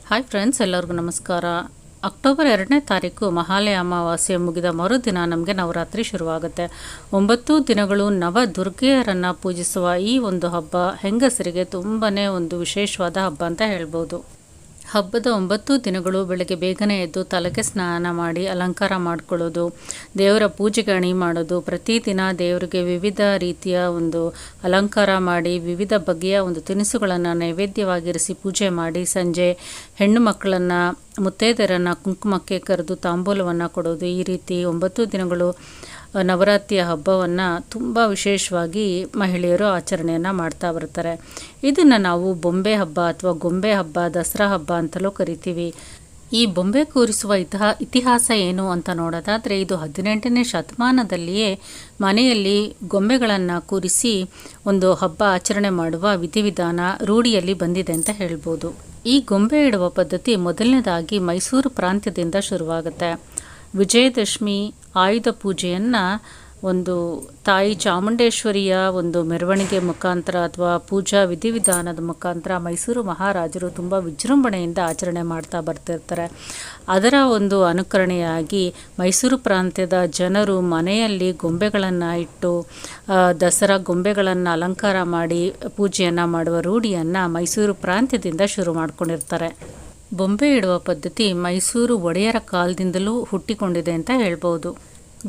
Hi friends, ಎಲ್ಲರಿಗೂ ನಮಸ್ಕಾರ. October 2ನೇ ತಾರೀಕು ಮಹಾಲಯ ಅಮಾವಾಸ್ಯೆ ಮುಗಿದ ಮರುದಿನ ನಮಗೆ ನವರಾತ್ರಿ ಶುರುವಾಗುತ್ತೆ. 9 ದಿನಗಳು ನವ ದುರ್ಗೆಯರನ್ನು ಪೂಜಿಸುವ ಈ ಒಂದು ಹಬ್ಬ ಹೆಂಗಸರಿಗೆ ತುಂಬಾ ಒಂದು ವಿಶೇಷವಾದ ಹಬ್ಬ ಅಂತ ಹೇಳ್ಬೋದು. ಹಬ್ಬದ 9 ದಿನಗಳು ಬೆಳಗ್ಗೆ ಬೇಗನೆ ಎದ್ದು ತಲೆಗೆ ಸ್ನಾನ ಮಾಡಿ ಅಲಂಕಾರ ಮಾಡ್ಕೊಳ್ಳೋದು, ದೇವರ ಪೂಜೆಗೆ ಅಣಿ ಮಾಡೋದು, ಪ್ರತಿದಿನ ದೇವರಿಗೆ ವಿವಿಧ ರೀತಿಯ ಒಂದು ಅಲಂಕಾರ ಮಾಡಿ ವಿವಿಧ ಬಗೆಯ ಒಂದು ತಿನಿಸುಗಳನ್ನು ನೈವೇದ್ಯವಾಗಿರಿಸಿ ಪೂಜೆ ಮಾಡಿ ಸಂಜೆ ಹೆಣ್ಣು ಮಕ್ಕಳನ್ನು ಮುತ್ತೈದೆಯರನ್ನು ಕುಂಕುಮಕ್ಕೆ ಕರೆದು ತಾಂಬೂಲವನ್ನು ಕೊಡೋದು. ಈ ರೀತಿ 9 ದಿನಗಳು ನವರಾತ್ರಿಯ ಹಬ್ಬವನ್ನು ತುಂಬ ವಿಶೇಷವಾಗಿ ಮಹಿಳೆಯರು ಆಚರಣೆಯನ್ನು ಮಾಡ್ತಾ ಬರ್ತಾರೆ. ಇದನ್ನು ನಾವು ಬೊಂಬೆ ಹಬ್ಬ ಅಥವಾ ಗೊಂಬೆ ಹಬ್ಬ, ದಸರಾ ಹಬ್ಬ ಅಂತಲೂ ಕರಿತೀವಿ. ಈ ಬೊಂಬೆ ಕೂರಿಸುವ ಇತಿಹಾಸ ಏನು ಅಂತ ನೋಡೋದಾದರೆ, ಇದು 18ನೇ ಶತಮಾನದಲ್ಲಿಯೇ ಮನೆಯಲ್ಲಿ ಗೊಂಬೆಗಳನ್ನು ಕೂರಿಸಿ ಒಂದು ಹಬ್ಬ ಆಚರಣೆ ಮಾಡುವ ವಿಧಿವಿಧಾನ ರೂಢಿಯಲ್ಲಿ ಬಂದಿದೆ ಅಂತ ಹೇಳ್ಬೋದು. ಈ ಗೊಂಬೆ ಇಡುವ ಪದ್ಧತಿ ಮೊದಲನೇದಾಗಿ ಮೈಸೂರು ಪ್ರಾಂತ್ಯದಿಂದ ಶುರುವಾಗುತ್ತೆ. ವಿಜಯದಶಮಿ ಆಯುಧ ಪೂಜೆಯನ್ನು ಒಂದು ತಾಯಿ ಚಾಮುಂಡೇಶ್ವರಿಯ ಒಂದು ಮೆರವಣಿಗೆ ಮುಖಾಂತರ ಅಥವಾ ಪೂಜಾ ವಿಧಿವಿಧಾನದ ಮುಖಾಂತರ ಮೈಸೂರು ಮಹಾರಾಜರು ತುಂಬ ವಿಜೃಂಭಣೆಯಿಂದ ಆಚರಣೆ ಮಾಡ್ತಾ ಬರ್ತಿರ್ತಾರೆ. ಅದರ ಒಂದು ಅನುಕರಣೆಯಾಗಿ ಮೈಸೂರು ಪ್ರಾಂತ್ಯದ ಜನರು ಮನೆಯಲ್ಲಿ ಗೊಂಬೆಗಳನ್ನು ಇಟ್ಟು ದಸರಾ ಗೊಂಬೆಗಳನ್ನು ಅಲಂಕಾರ ಮಾಡಿ ಪೂಜೆಯನ್ನು ಮಾಡುವ ರೂಢಿಯನ್ನು ಮೈಸೂರು ಪ್ರಾಂತ್ಯದಿಂದ ಶುರು ಮಾಡ್ಕೊಂಡಿರ್ತಾರೆ. ಬೊಂಬೆ ಇಡುವ ಪದ್ಧತಿ ಮೈಸೂರು ಒಡೆಯರ ಕಾಲದಿಂದಲೂ ಹುಟ್ಟಿಕೊಂಡಿದೆ ಅಂತ ಹೇಳ್ಬೋದು.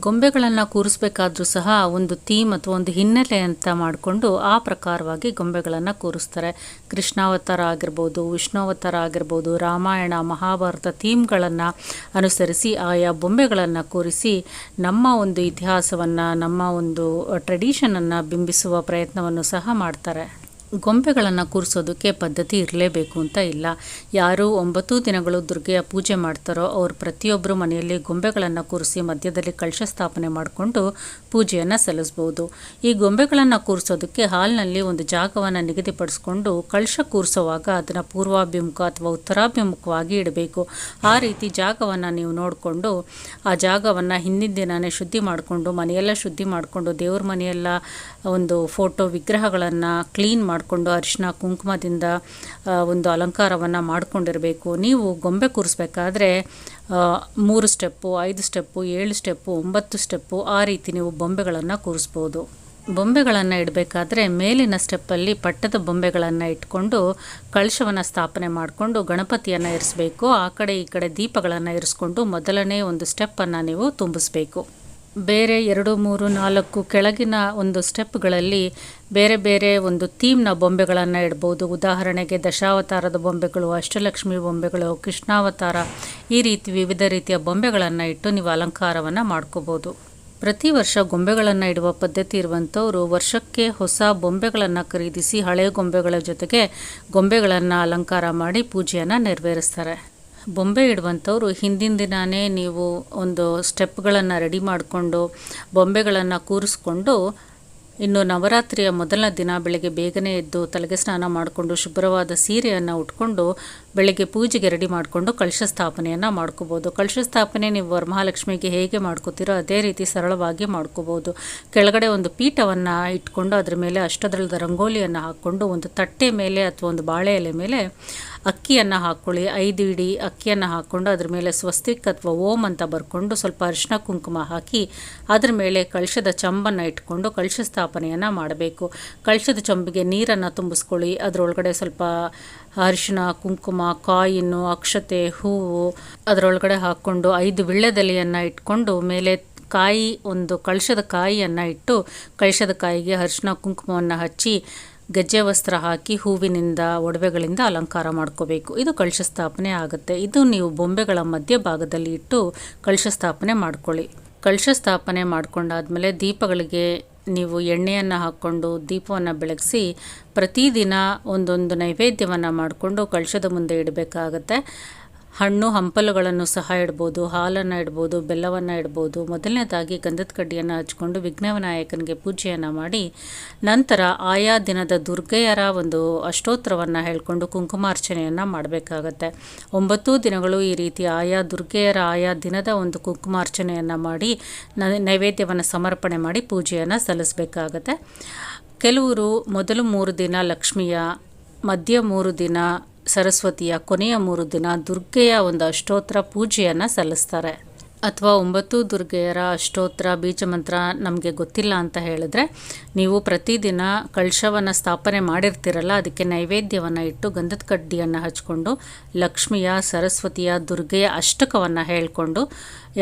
ಗೊಂಬೆಗಳನ್ನು ಕೂರಿಸ್ಬೇಕಾದ್ರೂ ಸಹ ಒಂದು ಥೀಮ್ ಅಥವಾ ಒಂದು ಹಿನ್ನೆಲೆ ಅಂತ ಮಾಡಿಕೊಂಡು ಆ ಪ್ರಕಾರವಾಗಿ ಗೊಂಬೆಗಳನ್ನು ಕೂರಿಸ್ತಾರೆ. ಕೃಷ್ಣಾವತಾರ ಆಗಿರ್ಬೋದು, ವಿಷ್ಣುವತಾರ ಆಗಿರ್ಬೋದು, ರಾಮಾಯಣ ಮಹಾಭಾರತ ಥೀಮ್ಗಳನ್ನು ಅನುಸರಿಸಿ ಆಯಾ ಬೊಂಬೆಗಳನ್ನು ಕೂರಿಸಿ ನಮ್ಮ ಒಂದು ಇತಿಹಾಸವನ್ನು, ನಮ್ಮ ಒಂದು ಟ್ರೆಡಿಷನನ್ನು ಬಿಂಬಿಸುವ ಪ್ರಯತ್ನವನ್ನು ಸಹ ಮಾಡ್ತಾರೆ. ಗೊಂಬೆಗಳನ್ನು ಕೂರಿಸೋದಕ್ಕೆ ಪದ್ಧತಿ ಇರಲೇಬೇಕು ಅಂತ ಇಲ್ಲ. ಯಾರು 9 ದಿನಗಳು ದುರ್ಗೆಯ ಪೂಜೆ ಮಾಡ್ತಾರೋ ಅವರು ಪ್ರತಿಯೊಬ್ಬರು ಮನೆಯಲ್ಲಿ ಗೊಂಬೆಗಳನ್ನು ಕೂರಿಸಿ ಮಧ್ಯದಲ್ಲಿ ಕಳಶ ಸ್ಥಾಪನೆ ಮಾಡಿಕೊಂಡು ಪೂಜೆಯನ್ನು ಸಲ್ಲಿಸ್ಬೋದು. ಈ ಗೊಂಬೆಗಳನ್ನು ಕೂರಿಸೋದಕ್ಕೆ ಹಾಲ್ನಲ್ಲಿ ಒಂದು ಜಾಗವನ್ನು ನಿಗದಿಪಡಿಸ್ಕೊಂಡು ಕಳಶ ಕೂರಿಸುವಾಗ ಅದನ್ನು ಪೂರ್ವಾಭಿಮುಖ ಅಥವಾ ಉತ್ತರಾಭಿಮುಖವಾಗಿ ಇಡಬೇಕು. ಆ ರೀತಿ ಜಾಗವನ್ನು ನೀವು ನೋಡಿಕೊಂಡು ಆ ಜಾಗವನ್ನು ಹಿಂದಿನ ದಿನವೇ ಶುದ್ಧಿ ಮಾಡಿಕೊಂಡು ಮನೆಯೆಲ್ಲ ಶುದ್ಧಿ ಮಾಡಿಕೊಂಡು ದೇವ್ರ ಮನೆಯೆಲ್ಲ ಒಂದು ಫೋಟೋ ವಿಗ್ರಹಗಳನ್ನು ಕ್ಲೀನ್ ಮಾಡಿಕೊಂಡು ಅರಿಶಿನ ಕುಂಕುಮದಿಂದ ಒಂದು ಅಲಂಕಾರವನ್ನು ಮಾಡಿಕೊಂಡಿರಬೇಕು. ನೀವು ಗೊಂಬೆ ಕೂರಿಸ್ಬೇಕಾದ್ರೆ 3 ಸ್ಟೆಪ್ಪು, 5 ಸ್ಟೆಪ್ಪು, 7 ಸ್ಟೆಪ್ಪು, 9 ಸ್ಟೆಪ್ಪು ಆ ರೀತಿ ನೀವು ಬೊಂಬೆಗಳನ್ನು ಕೂರಿಸ್ಬೋದು. ಬೊಂಬೆಗಳನ್ನು ಇಡಬೇಕಾದ್ರೆ ಮೇಲಿನ ಸ್ಟೆಪ್ಪಲ್ಲಿ ಪಟ್ಟದ ಬೊಂಬೆಗಳನ್ನು ಇಟ್ಕೊಂಡು ಕಳಶವನ್ನು ಸ್ಥಾಪನೆ ಮಾಡಿಕೊಂಡು ಗಣಪತಿಯನ್ನು ಇರಿಸಬೇಕು. ಆ ಕಡೆ ಈ ಕಡೆ ದೀಪಗಳನ್ನು ಇರಿಸ್ಕೊಂಡು ಮೊದಲನೇ ಒಂದು ಸ್ಟೆಪ್ಪನ್ನು ನೀವು ತುಂಬಿಸ್ಬೇಕು. ಬೇರೆ 2, 3, 4 ಕೆಳಗಿನ ಒಂದು ಸ್ಟೆಪ್ಗಳಲ್ಲಿ ಬೇರೆ ಬೇರೆ ಒಂದು ಥೀಮ್ನ ಬೊಂಬೆಗಳನ್ನು ಇಡ್ಬೋದು. ಉದಾಹರಣೆಗೆ ದಶಾವತಾರದ ಬೊಂಬೆಗಳು, ಅಷ್ಟಲಕ್ಷ್ಮಿ ಬೊಂಬೆಗಳು, ಕೃಷ್ಣಾವತಾರ, ಈ ರೀತಿ ವಿವಿಧ ರೀತಿಯ ಬೊಂಬೆಗಳನ್ನು ಇಟ್ಟು ನೀವು ಅಲಂಕಾರವನ್ನು ಮಾಡ್ಕೋಬೋದು. ಪ್ರತಿ ವರ್ಷ ಗೊಂಬೆಗಳನ್ನು ಇಡುವ ಪದ್ಧತಿ ಇರುವಂಥವರು ವರ್ಷಕ್ಕೆ ಹೊಸ ಬೊಂಬೆಗಳನ್ನು ಖರೀದಿಸಿ ಹಳೆಯ ಗೊಂಬೆಗಳ ಜೊತೆಗೆ ಗೊಂಬೆಗಳನ್ನು ಅಲಂಕಾರ ಮಾಡಿ ಪೂಜೆಯನ್ನು ನೆರವೇರಿಸ್ತಾರೆ. ಬೊಂಬೆ ಇಡುವಂಥವ್ರು ಹಿಂದಿನ ದಿನವೇ ನೀವು ಒಂದು ಸ್ಟೆಪ್ಗಳನ್ನು ರೆಡಿ ಮಾಡಿಕೊಂಡು ಬೊಂಬೆಗಳನ್ನು ಕೂರಿಸ್ಕೊಂಡು ಇನ್ನು ನವರಾತ್ರಿಯ ಮೊದಲ ದಿನ ಬೆಳಗ್ಗೆ ಬೇಗನೆ ಎದ್ದು ತಲೆಗೆ ಸ್ನಾನ ಮಾಡಿಕೊಂಡು ಶುಭ್ರವಾದ ಸೀರೆಯನ್ನು ಉಟ್ಕೊಂಡು ಬೆಳಗ್ಗೆ ಪೂಜೆಗೆ ರೆಡಿ ಮಾಡಿಕೊಂಡು ಕಳಶ ಸ್ಥಾಪನೆಯನ್ನು ಮಾಡ್ಕೋಬೋದು. ಕಳಶ ಸ್ಥಾಪನೆ ನೀವು ವರಮಹಾಲಕ್ಷ್ಮಿಗೆ ಹೇಗೆ ಮಾಡ್ಕೋತೀರೋ ಅದೇ ರೀತಿ ಸರಳವಾಗಿ ಮಾಡ್ಕೋಬೋದು. ಕೆಳಗಡೆ ಒಂದು ಪೀಠವನ್ನು ಇಟ್ಕೊಂಡು ಅದ್ರ ಮೇಲೆ ಅಷ್ಟದಳದ ರಂಗೋಲಿಯನ್ನು ಹಾಕ್ಕೊಂಡು ಒಂದು ತಟ್ಟೆ ಮೇಲೆ ಅಥವಾ ಒಂದು ಬಾಳೆ ಎಲೆ ಮೇಲೆ ಅಕ್ಕಿಯನ್ನು ಹಾಕ್ಕೊಳ್ಳಿ. 5 ಇಡಿ ಅಕ್ಕಿಯನ್ನು ಹಾಕ್ಕೊಂಡು ಅದ್ರ ಮೇಲೆ ಸ್ವಸ್ತಿಕ್ ಅಥವಾ ಓಂ ಅಂತ ಬರ್ಕೊಂಡು ಸ್ವಲ್ಪ ಅರಿಶಿನ ಕುಂಕುಮ ಹಾಕಿ ಅದ್ರ ಮೇಲೆ ಕಳಶದ ಚಂಬನ್ನು ಇಟ್ಕೊಂಡು ಕಳಶ ಸ್ಥಾಪನೆಯನ್ನು ಮಾಡಬೇಕು. ಕಳಶದ ಚಂಬಿಗೆ ನೀರನ್ನು ತುಂಬಿಸ್ಕೊಳ್ಳಿ. ಅದರೊಳಗಡೆ ಸ್ವಲ್ಪ ಅರಿಶಿನ ಕುಂಕುಮ, ಕಾಯಿನ್ನು, ಅಕ್ಷತೆ, ಹೂವು ಅದರೊಳಗಡೆ ಹಾಕ್ಕೊಂಡು 5 ವೀಳ್ಯದೆಲೆಯನ್ನು ಇಟ್ಕೊಂಡು ಮೇಲೆ ಕಾಯಿ, ಒಂದು ಕಳಶದ ಕಾಯಿಯನ್ನು ಇಟ್ಟು ಕಳಶದ ಕಾಯಿಗೆ ಅರಿಶಿನ ಕುಂಕುಮವನ್ನು ಹಚ್ಚಿ ಗೆಜ್ಜೆ ವಸ್ತ್ರ ಹಾಕಿ ಹೂವಿನಿಂದ ಒಡವೆಗಳಿಂದ ಅಲಂಕಾರ ಮಾಡ್ಕೋಬೇಕು. ಇದು ಕಳಶ ಸ್ಥಾಪನೆ ಆಗುತ್ತೆ. ಇದು ನೀವು ಬೊಂಬೆಗಳ ಮಧ್ಯಭಾಗದಲ್ಲಿ ಇಟ್ಟು ಕಳಶ ಸ್ಥಾಪನೆ ಮಾಡ್ಕೊಳ್ಳಿ. ಕಳಶ ಸ್ಥಾಪನೆ ಮಾಡ್ಕೊಂಡಾದ್ಮೇಲೆ ದೀಪಗಳಿಗೆ ನೀವು ಎಣ್ಣೆಯನ್ನು ಹಾಕ್ಕೊಂಡು ದೀಪವನ್ನು ಬೆಳಗಿಸಿ ಪ್ರತಿದಿನ ಒಂದೊಂದು ನೈವೇದ್ಯವನ್ನು ಮಾಡಿಕೊಂಡು ಕಳಶದ ಮುಂದೆ ಇಡಬೇಕಾಗತ್ತೆ. ಹಣ್ಣು ಹಂಪಲುಗಳನ್ನು ಸಹ ಇಡ್ಬೋದು, ಹಾಲನ್ನು ಇಡ್ಬೋದು, ಬೆಲ್ಲವನ್ನು ಇಡ್ಬೋದು. ಮೊದಲನೇದಾಗಿ ಗಂಧದ ಕಡ್ಡಿಯನ್ನು ಹಚ್ಕೊಂಡು ವಿಘ್ನವಿನಾಯಕನಿಗೆ ಪೂಜೆಯನ್ನು ಮಾಡಿ ನಂತರ ಆಯಾ ದಿನದ ದುರ್ಗೆಯರ ಒಂದು ಅಷ್ಟೋತ್ತರವನ್ನು ಹೇಳ್ಕೊಂಡು ಕುಂಕುಮಾರ್ಚನೆಯನ್ನು ಮಾಡಬೇಕಾಗತ್ತೆ. 9 ದಿನಗಳು ಈ ರೀತಿ ಆಯಾ ದುರ್ಗೆಯರ ಆಯಾ ದಿನದ ಒಂದು ಕುಂಕುಮಾರ್ಚನೆಯನ್ನು ಮಾಡಿ ನೈವೇದ್ಯವನ್ನು ಸಮರ್ಪಣೆ ಮಾಡಿ ಪೂಜೆಯನ್ನು ಸಲ್ಲಿಸಬೇಕಾಗತ್ತೆ. ಕೆಲವರು ಮೊದಲು 3 ದಿನ ಲಕ್ಷ್ಮಿಯ, ಮಧ್ಯ 3 ದಿನ ಸರಸ್ವತಿಯ ಕೊನೆಯ 3 ದಿನ ದುರ್ಗೆಯ ಒಂದು ಅಷ್ಟೋತ್ತರ ಪೂಜೆಯನ್ನು ಸಲ್ಲಿಸ್ತಾರೆ. ಅಥವಾ 9 ದುರ್ಗೆಯರ ಅಷ್ಟೋತ್ತರ ಬೀಜಮಂತ್ರ ನಮಗೆ ಗೊತ್ತಿಲ್ಲ ಅಂತ ಹೇಳಿದ್ರೆ, ನೀವು ಪ್ರತಿದಿನ ಕಳಶವನ್ನು ಸ್ಥಾಪನೆ ಮಾಡಿರ್ತೀರಲ್ಲ, ಅದಕ್ಕೆ ನೈವೇದ್ಯವನ್ನು ಇಟ್ಟು ಗಂಧದ ಕಡ್ಡಿಯನ್ನು ಹಚ್ಕೊಂಡು ಲಕ್ಷ್ಮಿಯ, ಸರಸ್ವತಿಯ, ದುರ್ಗೆಯ ಅಷ್ಟಕವನ್ನು ಹೇಳಿಕೊಂಡು,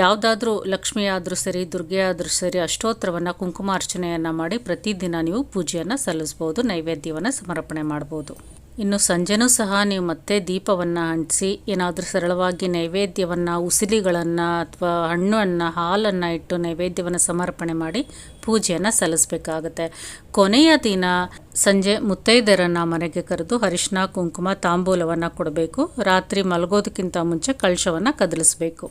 ಯಾವುದಾದ್ರೂ ಲಕ್ಷ್ಮಿ ಆದರೂ ಸರಿ, ದುರ್ಗೆ ಆದರೂ ಸರಿ, ಅಷ್ಟೋತ್ತರವನ್ನು ಕುಂಕುಮಾರ್ಚನೆಯನ್ನು ಮಾಡಿ ಪ್ರತಿದಿನ ನೀವು ಪೂಜೆಯನ್ನು ಸಲ್ಲಿಸ್ಬೋದು, ನೈವೇದ್ಯವನ್ನು ಸಮರ್ಪಣೆ ಮಾಡ್ಬೋದು. ಇನ್ನು ಸಂಜೆನೂ ಸಹ ನೀವು ಮತ್ತೆ ದೀಪವನ್ನು ಅಂಟಿಸಿ ಏನಾದರೂ ಸರಳವಾಗಿ ನೈವೇದ್ಯವನ್ನು, ಉಸಿಲಿಗಳನ್ನು ಅಥವಾ ಹಣ್ಣನ್ನು, ಹಾಲನ್ನು ಇಟ್ಟು ನೈವೇದ್ಯವನ್ನು ಸಮರ್ಪಣೆ ಮಾಡಿ ಪೂಜೆಯನ್ನು ಸಲ್ಲಿಸಬೇಕಾಗತ್ತೆ. ಕೊನೆಯ ದಿನ ಸಂಜೆ ಮುತ್ತೈದೆಯರನ್ನು ಮನೆಗೆ ಕರೆದು ಅರಿಶಿನ, ಕುಂಕುಮ, ತಾಂಬೂಲವನ್ನು ಕೊಡಬೇಕು. ರಾತ್ರಿ ಮಲಗೋದಕ್ಕಿಂತ ಮುಂಚೆ ಕಳಶವನ್ನು ಕದಲಿಸಬೇಕು.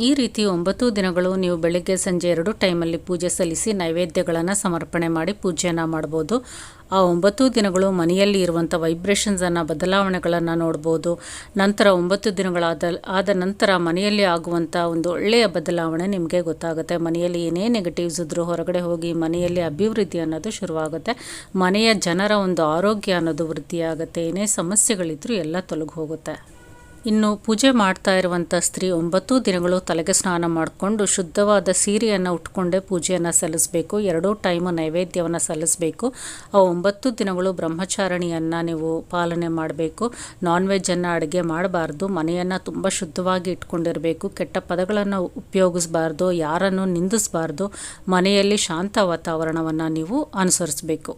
ಈ ರೀತಿ 9 ದಿನಗಳು ನೀವು ಬೆಳಗ್ಗೆ ಸಂಜೆ 2 ಟೈಮಲ್ಲಿ ಪೂಜೆ ಸಲ್ಲಿಸಿ ನೈವೇದ್ಯಗಳನ್ನು ಸಮರ್ಪಣೆ ಮಾಡಿ ಪೂಜೆಯನ್ನು ಮಾಡ್ಬೋದು. ಆ 9 ದಿನಗಳು ಮನೆಯಲ್ಲಿ ಇರುವಂಥ ವೈಬ್ರೇಷನ್ಸನ್ನು, ಬದಲಾವಣೆಗಳನ್ನು ನೋಡ್ಬೋದು. ನಂತರ 9 ದಿನಗಳಾದ ನಂತರ ಮನೆಯಲ್ಲಿ ಆಗುವಂಥ ಒಂದು ಒಳ್ಳೆಯ ಬದಲಾವಣೆ ನಿಮಗೆ ಗೊತ್ತಾಗುತ್ತೆ. ಮನೆಯಲ್ಲಿ ಏನೇ ನೆಗೆಟಿವ್ಸ್ ಇದ್ದರೂ ಹೊರಗಡೆ ಹೋಗಿ ಮನೆಯಲ್ಲಿ ಅಭಿವೃದ್ಧಿ ಅನ್ನೋದು ಶುರುವಾಗುತ್ತೆ. ಮನೆಯ ಜನರ ಒಂದು ಆರೋಗ್ಯ ಅನ್ನೋದು ವೃದ್ಧಿಯಾಗುತ್ತೆ. ಏನೇ ಸಮಸ್ಯೆಗಳಿದ್ರೂ ಎಲ್ಲ ತೊಲಗಿ ಹೋಗುತ್ತೆ. ಇನ್ನು ಪೂಜೆ ಮಾಡ್ತಾ ಇರುವಂಥ ಸ್ತ್ರೀ 9 ದಿನಗಳು ತಲೆಗೆ ಸ್ನಾನ ಮಾಡಿಕೊಂಡು ಶುದ್ಧವಾದ ಸೀರೆಯನ್ನು ಉಟ್ಕೊಂಡೇ ಪೂಜೆಯನ್ನು ಸಲ್ಲಿಸಬೇಕು. 2 ಟೈಮು ನೈವೇದ್ಯವನ್ನು ಸಲ್ಲಿಸಬೇಕು. ಆ 9 ದಿನಗಳು ಬ್ರಹ್ಮಚಾರಿಣಿಯನ್ನು ನೀವು ಪಾಲನೆ ಮಾಡಬೇಕು. ನಾನ್ ವೆಜ್ಜನ್ನು ಅಡುಗೆ ಮಾಡಬಾರ್ದು. ಮನೆಯನ್ನು ತುಂಬ ಶುದ್ಧವಾಗಿ ಇಟ್ಕೊಂಡಿರಬೇಕು. ಕೆಟ್ಟ ಪದಗಳನ್ನು ಉಪಯೋಗಿಸಬಾರ್ದು. ಯಾರನ್ನು ನಿಂದಿಸಬಾರ್ದು. ಮನೆಯಲ್ಲಿ ಶಾಂತ ವಾತಾವರಣವನ್ನು ನೀವು ಅನುಸರಿಸಬೇಕು.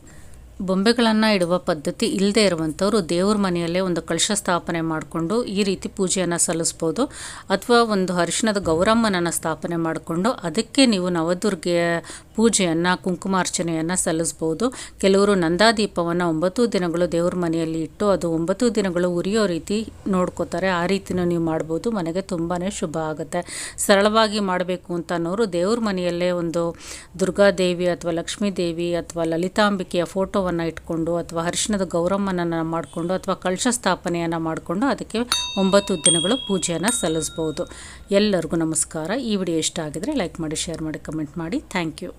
ಬೊಂಬೆಗಳನ್ನು ಇಡುವ ಪದ್ಧತಿ ಇಲ್ಲದೆ ಇರುವಂಥವ್ರು ದೇವ್ರ ಮನೆಯಲ್ಲೇ ಒಂದು ಕಳಶ ಸ್ಥಾಪನೆ ಮಾಡಿಕೊಂಡು ಈ ರೀತಿ ಪೂಜೆಯನ್ನು ಸಲ್ಲಿಸ್ಬೋದು. ಅಥವಾ ಒಂದು ಅರಿಶಿಣದ ಗೌರಮ್ಮನನ್ನು ಸ್ಥಾಪನೆ ಮಾಡಿಕೊಂಡು ಅದಕ್ಕೆ ನೀವು ನವದುರ್ಗೆಯ ಪೂಜೆಯನ್ನು, ಕುಂಕುಮಾರ್ಚನೆಯನ್ನು ಸಲ್ಲಿಸ್ಬೋದು. ಕೆಲವರು ನಂದಾದೀಪವನ್ನು 9 ದಿನಗಳು ದೇವ್ರ ಮನೆಯಲ್ಲಿ ಇಟ್ಟು ಅದು 9 ದಿನಗಳು ಉರಿಯೋ ರೀತಿ ನೋಡ್ಕೋತಾರೆ. ಆ ರೀತಿನೂ ನೀವು ಮಾಡ್ಬೋದು. ಮನೆಗೆ ತುಂಬಾ ಶುಭ ಆಗುತ್ತೆ. ಸರಳವಾಗಿ ಮಾಡಬೇಕು ಅಂತ ಅನ್ನೋರು ದೇವ್ರ ಮನೆಯಲ್ಲೇ ಒಂದು ದುರ್ಗಾದೇವಿ ಅಥವಾ ಲಕ್ಷ್ಮೀ ದೇವಿ ಅಥವಾ ಲಲಿತಾಂಬಿಕೆಯ ಫೋಟೋವನ್ನು ಇಟ್ಕೊಂಡು ಅಥವಾ ಅರಿಶಿಣದ ಗೌರಮ್ಮನನ್ನು ಮಾಡಿಕೊಂಡು ಅಥವಾ ಕಳಶ ಸ್ಥಾಪನೆಯನ್ನು ಮಾಡಿಕೊಂಡು ಅದಕ್ಕೆ 9 ದಿನಗಳು ಪೂಜೆಯನ್ನು ಸಲ್ಲಿಸ್ಬೋದು. ಎಲ್ಲರಿಗೂ ನಮಸ್ಕಾರ. ಈ ವಿಡಿಯೋ ಇಷ್ಟ ಆಗಿದ್ರೆ ಲೈಕ್ ಮಾಡಿ, ಶೇರ್ ಮಾಡಿ, ಕಮೆಂಟ್ ಮಾಡಿ. Thank you.